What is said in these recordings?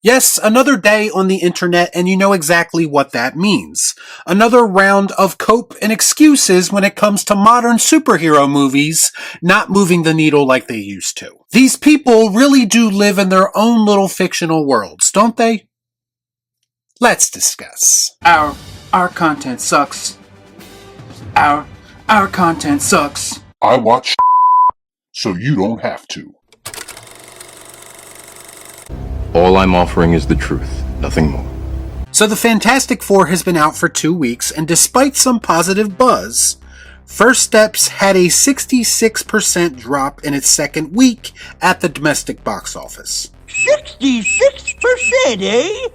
Yes, another day on the internet, and you know exactly what that means. Another round of cope and excuses when it comes to modern superhero movies not moving the needle like they used to. These people really do live in their own little fictional worlds, don't they? Let's discuss. Our content sucks. Our content sucks. I watch so you don't have to. All I'm offering is the truth, nothing more. So the Fantastic Four has been out for 2 weeks, and despite some positive buzz, First Steps had a 66% drop in its second week at the domestic box office. 66%, eh?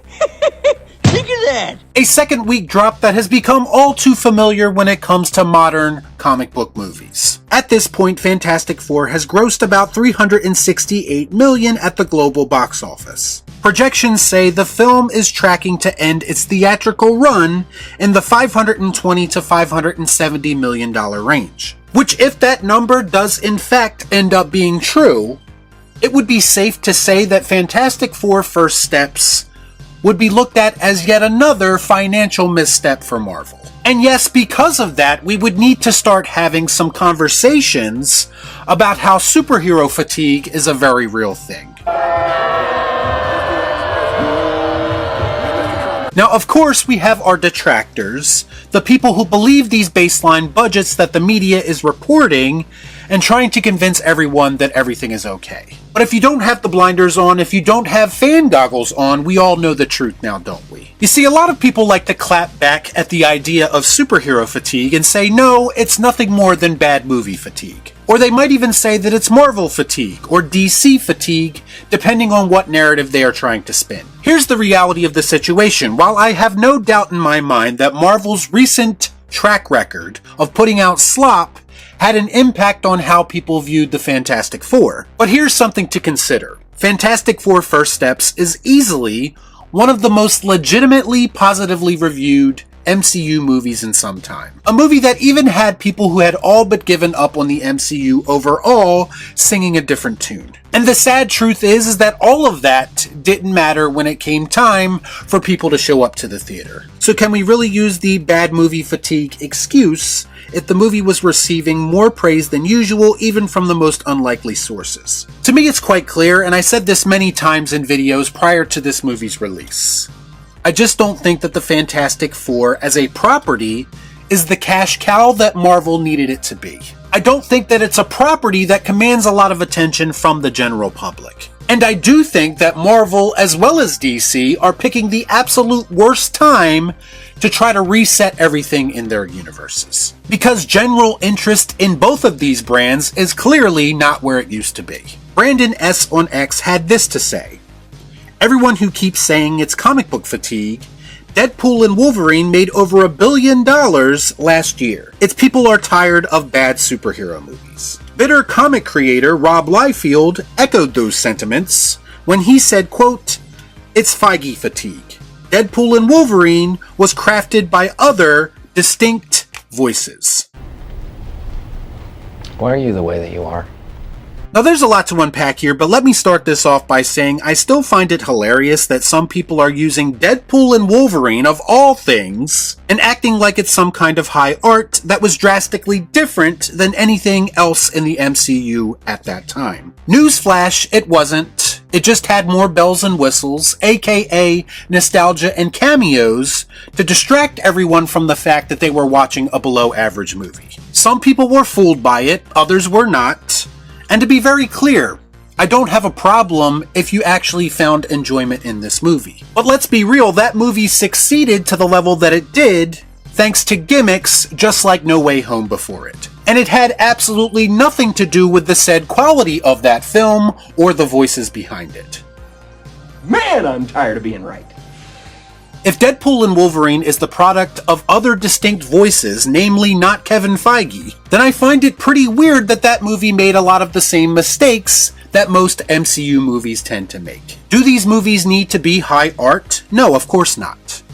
Think of that! A second week drop that has become all too familiar when it comes to modern comic book movies. At this point, Fantastic Four has grossed about $368 million at the global box office. Projections say the film is tracking to end its theatrical run in the $520 to $570 million range. Which, if that number does in fact end up being true, it would be safe to say that Fantastic Four First Steps would be looked at as yet another financial misstep for Marvel. And yes, because of that, we would need to start having some conversations about how superhero fatigue is a very real thing. Now, of course, we have our detractors, the people who believe these baseline budgets that the media is reporting and trying to convince everyone that everything is okay. But if you don't have the blinders on, if you don't have fan goggles on, we all know the truth now, don't we? You see, a lot of people like to clap back at the idea of superhero fatigue and say, no, it's nothing more than bad movie fatigue. Or they might even say that it's Marvel fatigue or DC fatigue, depending on what narrative they are trying to spin. Here's the reality of the situation. While I have no doubt in my mind that Marvel's recent track record of putting out slop had an impact on how people viewed the Fantastic Four. But here's something to consider. Fantastic Four First Steps is easily one of the most legitimately positively reviewed MCU movies in some time. A movie that even had people who had all but given up on the MCU overall singing a different tune. And the sad truth is that all of that didn't matter when it came time for people to show up to the theater. So can we really use the bad movie fatigue excuse if the movie was receiving more praise than usual, even from the most unlikely sources? To me, it's quite clear, and I said this many times in videos prior to this movie's release. I just don't think that the Fantastic Four as a property is the cash cow that Marvel needed it to be. I don't think that it's a property that commands a lot of attention from the general public. And I do think that Marvel as well as DC are picking the absolute worst time to try to reset everything in their universes. Because general interest in both of these brands is clearly not where it used to be. Brandon S. on X had this to say: everyone who keeps saying it's comic book fatigue, Deadpool and Wolverine made over $1 billion last year. It's people are tired of bad superhero movies. Bitter comic creator Rob Liefeld echoed those sentiments when he said, quote, "It's Feige fatigue. Deadpool and Wolverine was crafted by other distinct voices." Why are you the way that you are? Now there's a lot to unpack here, but let me start this off by saying I still find it hilarious that some people are using Deadpool and Wolverine, of all things, and acting like it's some kind of high art that was drastically different than anything else in the MCU at that time. Newsflash, it wasn't. It just had more bells and whistles, aka nostalgia and cameos, to distract everyone from the fact that they were watching a below average movie. Some people were fooled by it, others were not. And to be very clear, I don't have a problem if you actually found enjoyment in this movie. But let's be real, that movie succeeded to the level that it did thanks to gimmicks just like No Way Home before it. And it had absolutely nothing to do with the said quality of that film or the voices behind it. Man, I'm tired of being right. If Deadpool and Wolverine is the product of other distinct voices, namely not Kevin Feige, then I find it pretty weird that that movie made a lot of the same mistakes that most MCU movies tend to make. Do these movies need to be high art? No, of course not.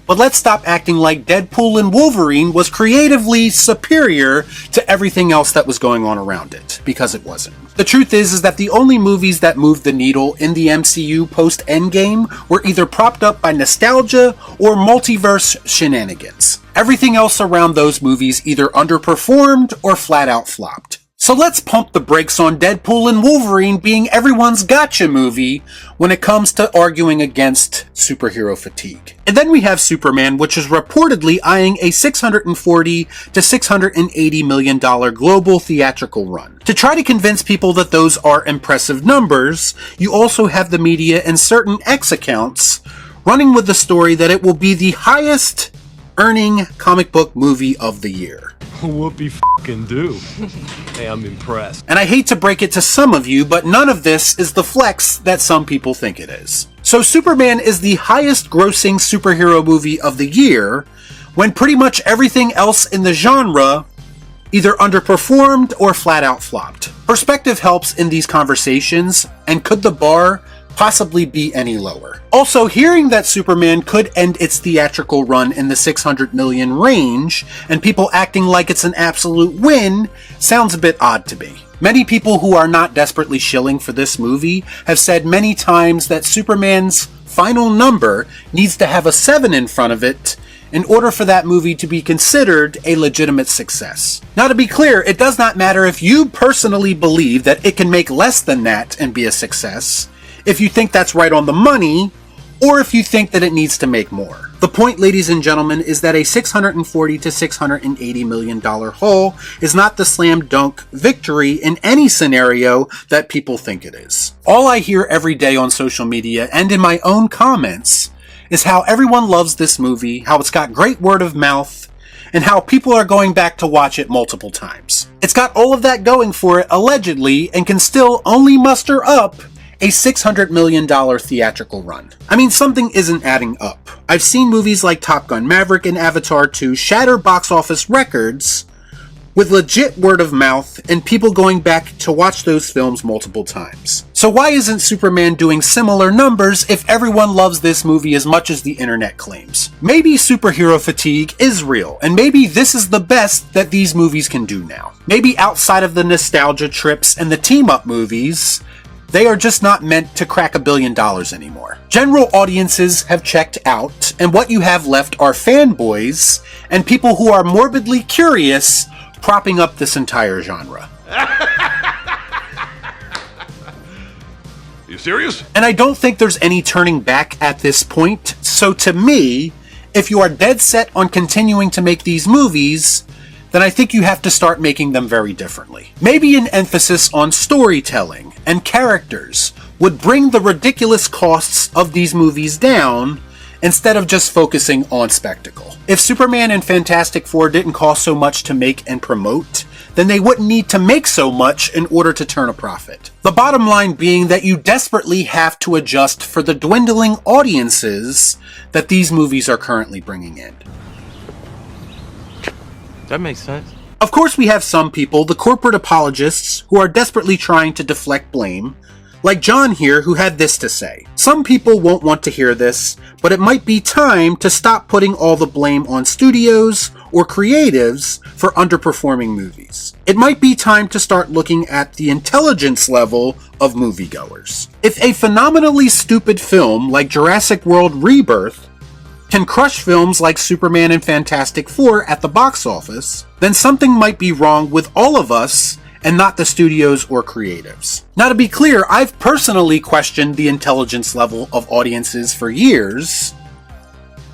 But let's stop acting like Deadpool and Wolverine was creatively superior to everything else that was going on around it, because it wasn't. The truth is that the only movies that moved the needle in the MCU post-Endgame were either propped up by nostalgia or multiverse shenanigans. Everything else around those movies either underperformed or flat out flopped. So let's pump the brakes on Deadpool and Wolverine being everyone's gotcha movie when it comes to arguing against superhero fatigue. And then we have Superman, which is reportedly eyeing a $640 to $680 million global theatrical run. To try to convince people that those are impressive numbers, you also have the media and certain X accounts running with the story that it will be the highest earning comic book movie of the year. Whoopie f***ing do. Hey, I'm impressed. And I hate to break it to some of you, but none of this is the flex that some people think it is. So Superman is the highest grossing superhero movie of the year, when pretty much everything else in the genre either underperformed or flat out flopped. Perspective helps in these conversations, and could the bar possibly be any lower? Also, hearing that Superman could end its theatrical run in the $600 million range, and people acting like it's an absolute win, sounds a bit odd to me. Many people who are not desperately shilling for this movie have said many times that Superman's final number needs to have a 7 in front of it in order for that movie to be considered a legitimate success. Now, to be clear, it does not matter if you personally believe that it can make less than that and be a success, if you think that's right on the money, or if you think that it needs to make more. The point, ladies and gentlemen, is that a $640 to $680 million haul is not the slam dunk victory in any scenario that people think it is. All I hear every day on social media and in my own comments is how everyone loves this movie, how it's got great word of mouth, and how people are going back to watch it multiple times. It's got all of that going for it, allegedly, and can still only muster up a $600 million theatrical run. I mean, something isn't adding up. I've seen movies like Top Gun Maverick and Avatar 2 shatter box office records with legit word of mouth and people going back to watch those films multiple times. So why isn't Superman doing similar numbers if everyone loves this movie as much as the internet claims? Maybe superhero fatigue is real, and maybe this is the best that these movies can do now. Maybe outside of the nostalgia trips and the team-up movies, they are just not meant to crack $1 billion anymore. General audiences have checked out, and what you have left are fanboys and people who are morbidly curious propping up this entire genre. You serious? And I don't think there's any turning back at this point, so to me, if you are dead set on continuing to make these movies, then I think you have to start making them very differently. Maybe an emphasis on storytelling and characters would bring the ridiculous costs of these movies down instead of just focusing on spectacle. If Superman and Fantastic Four didn't cost so much to make and promote, then they wouldn't need to make so much in order to turn a profit. The bottom line being that you desperately have to adjust for the dwindling audiences that these movies are currently bringing in. That makes sense. Of course, we have some people, the corporate apologists, who are desperately trying to deflect blame, like John here, who had this to say. Some people won't want to hear this, but it might be time to stop putting all the blame on studios or creatives for underperforming movies. It might be time to start looking at the intelligence level of moviegoers. If a phenomenally stupid film like Jurassic World Rebirth can crush films like Superman and Fantastic Four at the box office, then something might be wrong with all of us and not the studios or creatives. Now, to be clear, I've personally questioned the intelligence level of audiences for years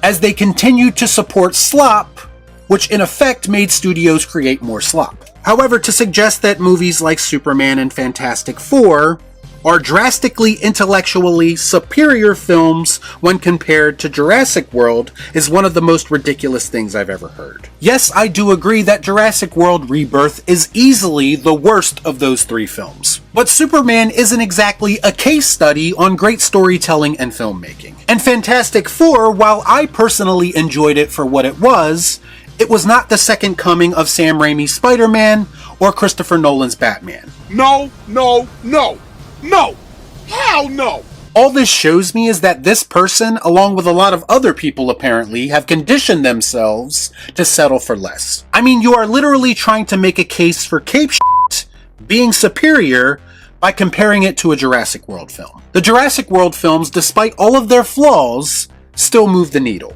as they continued to support slop, which in effect made studios create more slop. However, to suggest that movies like Superman and Fantastic Four are drastically intellectually superior films when compared to Jurassic World is one of the most ridiculous things I've ever heard. Yes, I do agree that Jurassic World Rebirth is easily the worst of those three films. But Superman isn't exactly a case study on great storytelling and filmmaking. And Fantastic Four, while I personally enjoyed it for what it was not the second coming of Sam Raimi's Spider-Man or Christopher Nolan's Batman. No, no, no. No! Hell no! All this shows me is that this person, along with a lot of other people apparently, have conditioned themselves to settle for less. I mean, you are literally trying to make a case for cape shit being superior by comparing it to a Jurassic World film. The Jurassic World films, despite all of their flaws, still move the needle.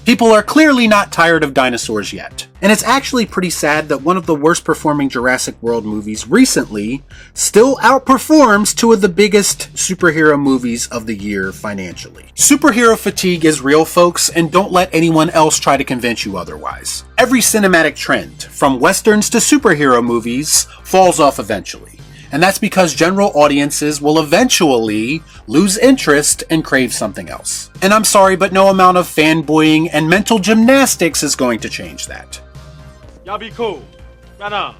People are clearly not tired of dinosaurs yet. And it's actually pretty sad that one of the worst performing Jurassic World movies recently still outperforms two of the biggest superhero movies of the year financially. Superhero fatigue is real, folks, and don't let anyone else try to convince you otherwise. Every cinematic trend, from westerns to superhero movies, falls off eventually. And that's because general audiences will eventually lose interest and crave something else. And I'm sorry, but no amount of fanboying and mental gymnastics is going to change that. Y'all be cool. Right on.